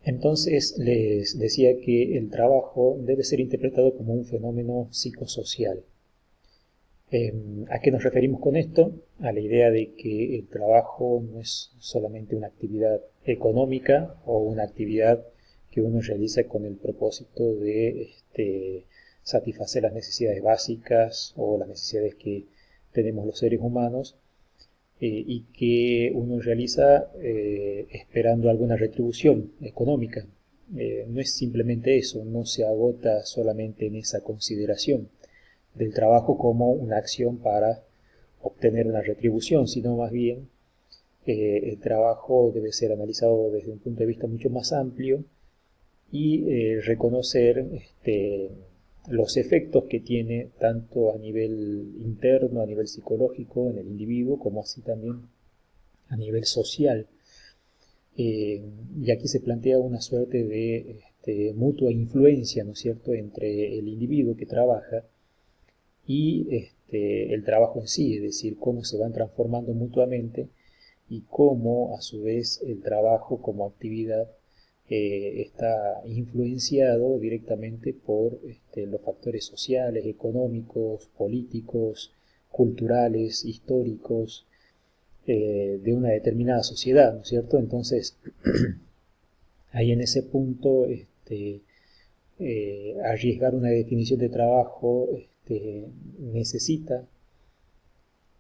Entonces les decía que el trabajo debe ser interpretado como un fenómeno psicosocial. ¿A qué nos referimos con esto? A la idea de que el trabajo no es solamente una actividad económica o una actividad que uno realiza con el propósito de satisfacer las necesidades básicas o las necesidades que tenemos los seres humanos, y que uno realiza esperando alguna retribución económica. No es simplemente eso, no se agota solamente en esa consideración del trabajo como una acción para obtener una retribución, sino más bien el trabajo debe ser analizado desde un punto de vista mucho más amplio y reconocer los efectos que tiene tanto a nivel interno, a nivel psicológico en el individuo, como así también a nivel social. Y aquí se plantea una suerte de mutua influencia, ¿no es cierto?, entre el individuo que trabaja y el trabajo en sí, es decir, cómo se van transformando mutuamente y cómo a su vez el trabajo como actividad está influenciado directamente por los factores sociales, económicos, políticos, culturales, históricos de una determinada sociedad, ¿no es cierto? Entonces, ahí en ese punto, arriesgar una definición de trabajo necesita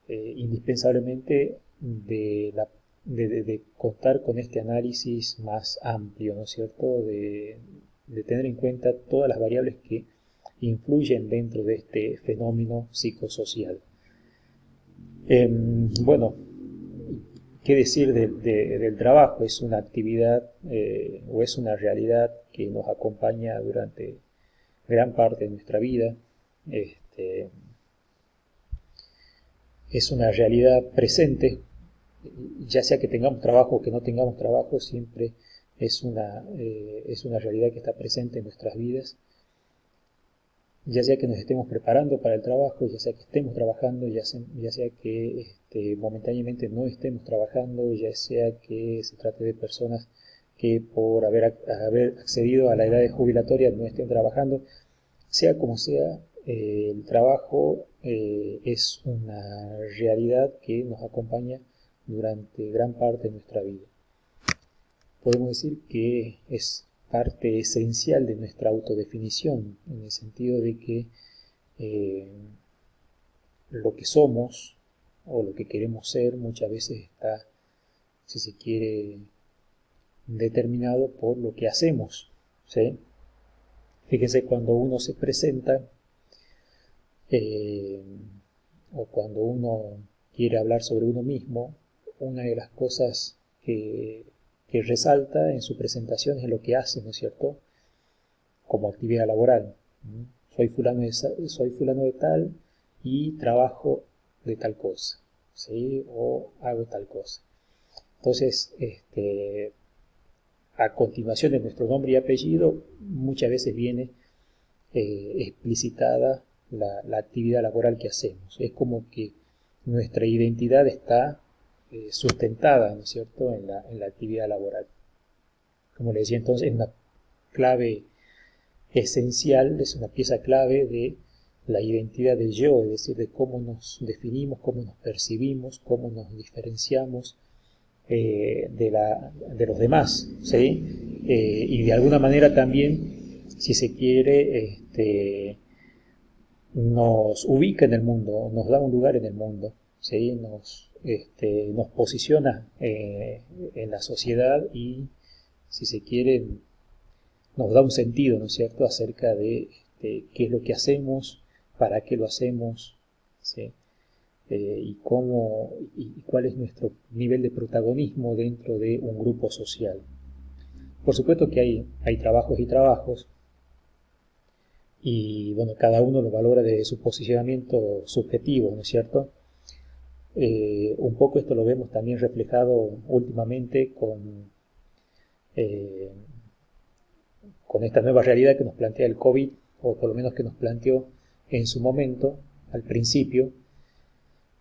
indispensablemente de contar con este análisis más amplio, ¿no es cierto? De tener en cuenta todas las variables que influyen dentro de este fenómeno psicosocial. Bueno, ¿qué decir del trabajo? Es una actividad o es una realidad que nos acompaña durante gran parte de nuestra vida. Este, es una realidad presente, ya sea que tengamos trabajo o que no tengamos trabajo, siempre es una realidad que está presente en nuestras vidas, ya sea que nos estemos preparando para el trabajo, ya sea que estemos trabajando, ya sea que momentáneamente no estemos trabajando, ya sea que se trate de personas que por haber accedido a la edad jubilatoria no estén trabajando. Sea como sea, el trabajo es una realidad que nos acompaña durante gran parte de nuestra vida. Podemos decir que es parte esencial de nuestra autodefinición, en el sentido de que eh, lo que somos o lo que queremos ser muchas veces está, si se quiere, determinado por lo que hacemos, ¿sí? Fíjense, cuando uno se presenta eh, o cuando uno quiere hablar sobre uno mismo, una de las cosas que resalta en su presentación es lo que hace, ¿no es cierto?, como actividad laboral. Soy fulano de tal y trabajo de tal cosa, ¿sí? O hago tal cosa. Entonces, a continuación de nuestro nombre y apellido, muchas veces viene explicitada la actividad laboral que hacemos. Es como que nuestra identidad está sustentada, ¿no es cierto?, en la actividad laboral. Como le decía entonces, es una clave esencial, es una pieza clave de la identidad del yo, es decir, de cómo nos definimos, cómo nos percibimos, cómo nos diferenciamos de los demás, ¿sí? Y de alguna manera también, si se quiere, nos ubica en el mundo, nos da un lugar en el mundo, ¿sí? Nos posiciona en la sociedad y, si se quiere, nos da un sentido, ¿no es cierto?, acerca de qué es lo que hacemos, para qué lo hacemos, ¿sí? Y cuál es nuestro nivel de protagonismo dentro de un grupo social. Por supuesto que hay trabajos y trabajos, y bueno, cada uno lo valora desde su posicionamiento subjetivo, ¿no es cierto? Un poco esto lo vemos también reflejado últimamente eh, con esta nueva realidad que nos plantea el COVID, o por lo menos que nos planteó en su momento, al principio,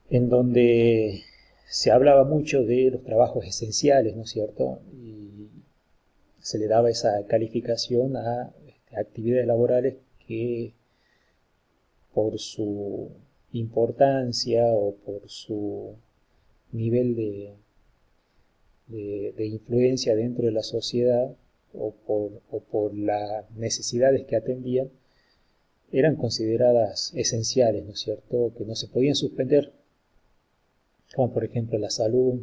en donde se hablaba mucho de los trabajos esenciales, ¿no es cierto? Y se le daba esa calificación a actividades laborales que por su importancia o por su nivel de influencia dentro de la sociedad o por las necesidades que atendían, eran consideradas esenciales, ¿no es cierto?, que no se podían suspender, como por ejemplo la salud,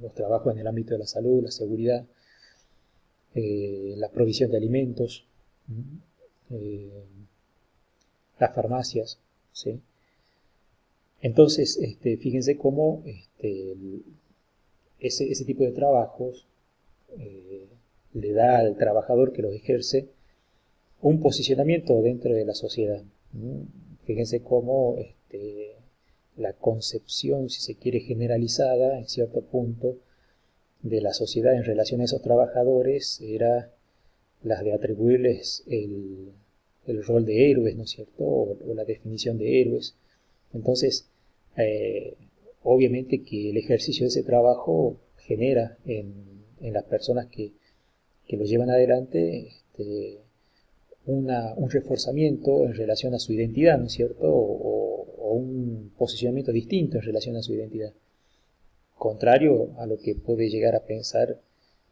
los trabajos en el ámbito de la salud, la seguridad, la provisión de alimentos, eh, las farmacias, ¿sí? Entonces, fíjense cómo ese tipo de trabajos eh, le da al trabajador que los ejerce un posicionamiento dentro de la sociedad. Fíjense cómo la concepción, si se quiere, generalizada en cierto punto de la sociedad en relación a esos trabajadores era las de atribuirles el rol de héroes, ¿no es cierto?, o la definición de héroes. Entonces, obviamente que el ejercicio de ese trabajo genera en las personas que lo llevan adelante un reforzamiento en relación a su identidad, ¿no es cierto?, o un posicionamiento distinto en relación a su identidad, contrario a lo que puede llegar a pensar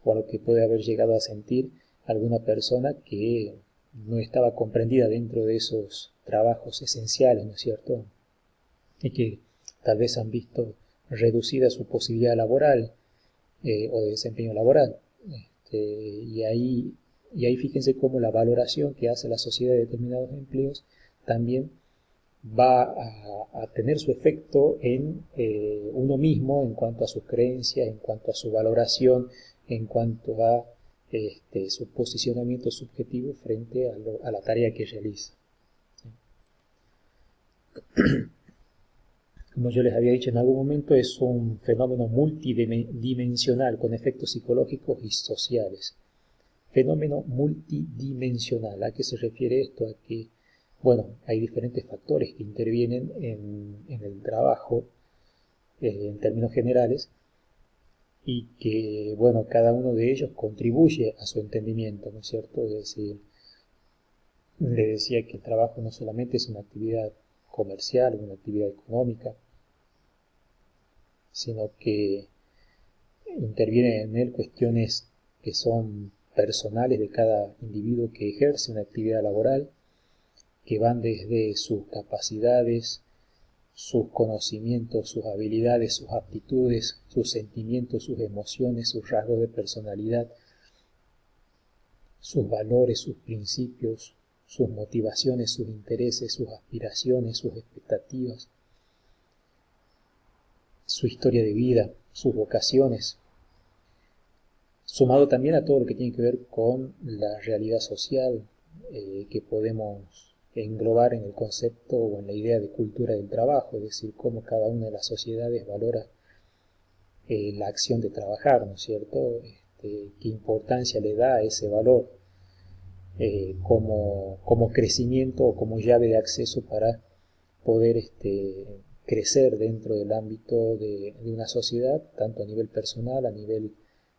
o a lo que puede haber llegado a sentir alguna persona que no estaba comprendida dentro de esos trabajos esenciales, ¿no es cierto?, y que tal vez han visto reducida su posibilidad laboral o de desempeño laboral. Y ahí fíjense cómo la valoración que hace la sociedad de determinados empleos también va a tener su efecto en uno mismo en cuanto a sus creencias, en cuanto a su valoración, en cuanto a su posicionamiento subjetivo frente a la tarea que realiza. Como yo les había dicho en algún momento, es un fenómeno multidimensional con efectos psicológicos y sociales. Fenómeno multidimensional. ¿A qué se refiere esto? A que, bueno, hay diferentes factores que intervienen en el trabajo en términos generales y que, bueno, cada uno de ellos contribuye a su entendimiento, ¿no es cierto? Es decir, le decía que el trabajo no solamente es una actividad comercial, una actividad económica, sino que intervienen en él cuestiones que son personales de cada individuo que ejerce una actividad laboral, que van desde sus capacidades, sus conocimientos, sus habilidades, sus aptitudes, sus sentimientos, sus emociones, sus rasgos de personalidad, sus valores, sus principios, sus motivaciones, sus intereses, sus aspiraciones, sus expectativas, su historia de vida, sus vocaciones, sumado también a todo lo que tiene que ver con la realidad social que podemos englobar en el concepto o en la idea de cultura del trabajo, es decir, cómo cada una de las sociedades valora la acción de trabajar, ¿no es cierto? Qué importancia le da a ese valor como crecimiento o como llave de acceso para poder crecer dentro del ámbito de una sociedad, tanto a nivel personal, a nivel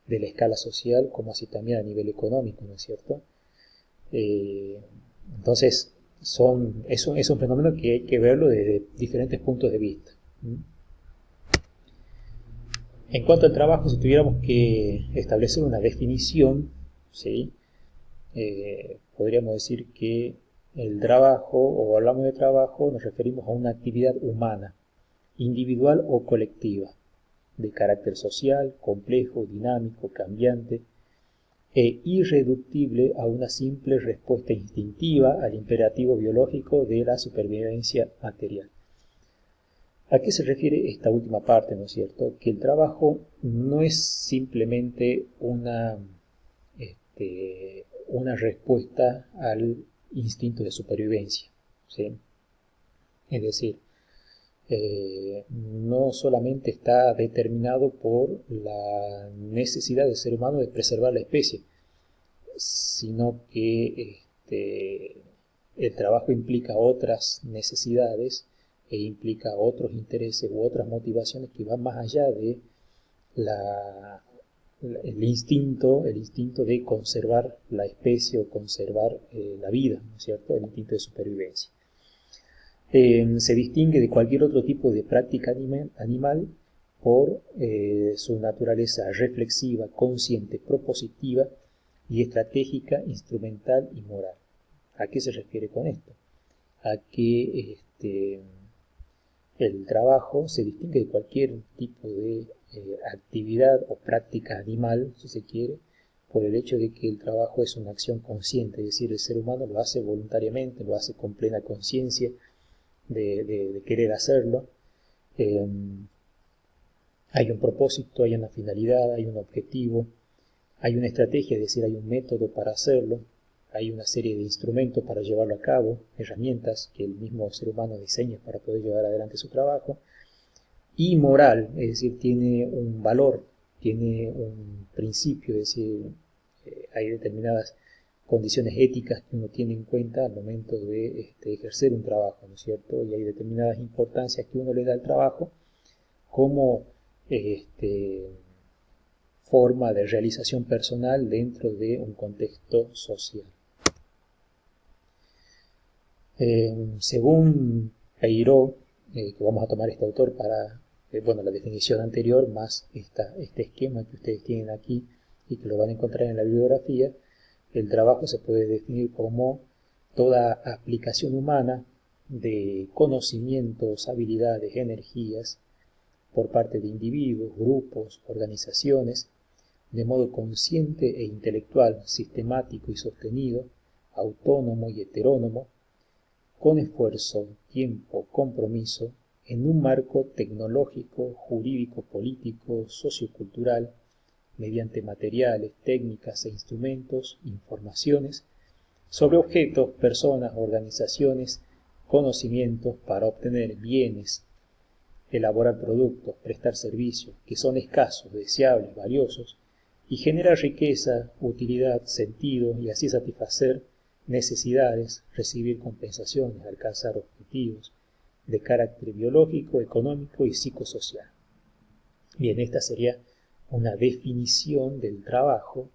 de la escala social, como así también a nivel económico, ¿no es cierto? Entonces, es un fenómeno que hay que verlo desde diferentes puntos de vista. En cuanto al trabajo, si tuviéramos que establecer una definición, ¿sí? Podríamos decir que el trabajo, o hablamos de trabajo, nos referimos a una actividad humana, individual o colectiva, de carácter social, complejo, dinámico, cambiante e irreductible a una simple respuesta instintiva al imperativo biológico de la supervivencia material. ¿A qué se refiere esta última parte, no es cierto? Que el trabajo no es simplemente una respuesta al instinto de supervivencia, ¿sí? Es decir, no solamente está determinado por la necesidad del ser humano de preservar la especie, sino que el trabajo implica otras necesidades e implica otros intereses u otras motivaciones que van más allá de la el instinto de conservar la especie o conservar la vida, ¿no es cierto? El instinto de supervivencia. Se distingue de cualquier otro tipo de práctica animal por su naturaleza reflexiva, consciente, propositiva y estratégica, instrumental y moral. ¿A qué se refiere con esto? A que el trabajo se distingue de cualquier tipo de actividad o práctica animal, si se quiere, por el hecho de que el trabajo es una acción consciente, es decir, el ser humano lo hace voluntariamente, lo hace con plena conciencia de querer hacerlo. Hay un propósito, hay una finalidad, hay un objetivo, hay una estrategia, es decir, hay un método para hacerlo, hay una serie de instrumentos para llevarlo a cabo, herramientas que el mismo ser humano diseña para poder llevar adelante su trabajo, y moral, es decir, tiene un valor, tiene un principio, es decir, hay determinadas condiciones éticas que uno tiene en cuenta al momento de ejercer un trabajo, ¿no es cierto? Y hay determinadas importancias que uno le da al trabajo como forma de realización personal dentro de un contexto social. Según Peiró, que vamos a tomar este autor para, la definición anterior, más este esquema que ustedes tienen aquí y que lo van a encontrar en la bibliografía, el trabajo se puede definir como toda aplicación humana de conocimientos, habilidades, energías por parte de individuos, grupos, organizaciones, de modo consciente e intelectual, sistemático y sostenido, autónomo y heterónomo, con esfuerzo, tiempo, compromiso, en un marco tecnológico, jurídico, político, sociocultural, mediante materiales, técnicas e instrumentos, informaciones, sobre objetos, personas, organizaciones, conocimientos para obtener bienes, elaborar productos, prestar servicios que son escasos, deseables, valiosos, y generar riqueza, utilidad, sentido y así satisfacer necesidades, recibir compensaciones, alcanzar objetivos de carácter biológico, económico y psicosocial. Bien, esta sería una definición del trabajo,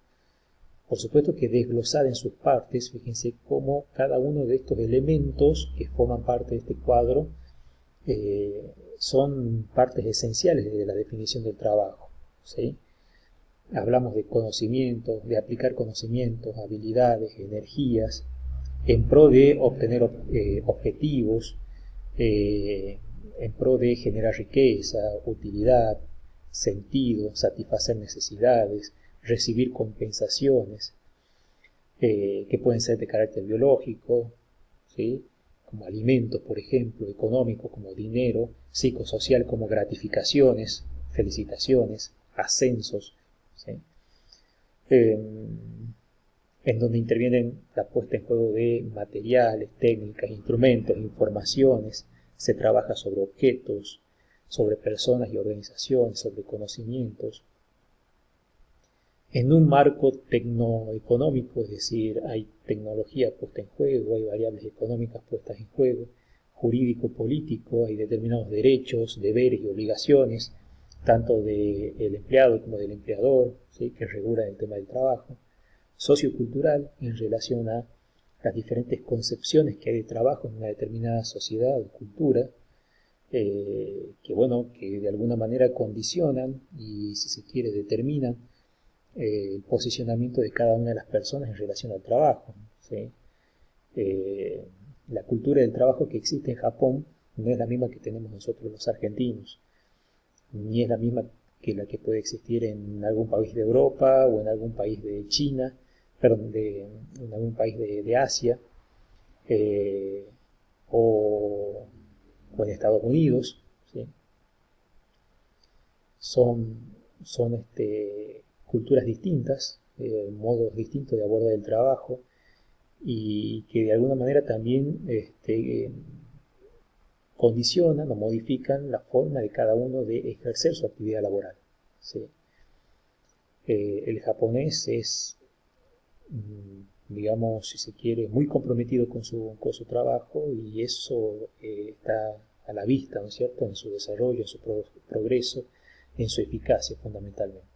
por supuesto que desglosada en sus partes. Fíjense cómo cada uno de estos elementos que forman parte de este cuadro son partes esenciales de la definición del trabajo, ¿sí? Hablamos de conocimientos, de aplicar conocimientos, habilidades, energías, en pro de obtener objetivos, en pro de generar riqueza, utilidad, sentido, satisfacer necesidades, recibir compensaciones, que pueden ser de carácter biológico, ¿sí? Como alimentos, por ejemplo, económico, como dinero, psicosocial, como gratificaciones, felicitaciones, ascensos, ¿sí? En donde intervienen la puesta en juego de materiales, técnicas, instrumentos, informaciones, se trabaja sobre objetos, sobre personas y organizaciones, sobre conocimientos, en un marco tecnoeconómico, es decir, hay tecnología puesta en juego, hay variables económicas puestas en juego, jurídico-político, hay determinados derechos, deberes y obligaciones, tanto del empleado como del empleador, ¿sí?, que regulan el tema del trabajo, sociocultural en relación a las diferentes concepciones que hay de trabajo en una determinada sociedad o cultura, que de alguna manera condicionan y, si se quiere, determinan el posicionamiento de cada una de las personas en relación al trabajo, ¿sí? La cultura del trabajo que existe en Japón no es la misma que tenemos nosotros los argentinos, ni es la misma que la que puede existir en algún país de Europa o en algún país de China, perdón, en algún país de Asia, o en Estados Unidos, ¿sí? Son culturas distintas, modos distintos de abordar el trabajo y que de alguna manera también condicionan o modifican la forma de cada uno de ejercer su actividad laboral, ¿sí? El japonés es, digamos, si se quiere, muy comprometido con su trabajo y eso está a la vista, ¿no es cierto?, en su desarrollo, en su progreso, en su eficacia fundamentalmente.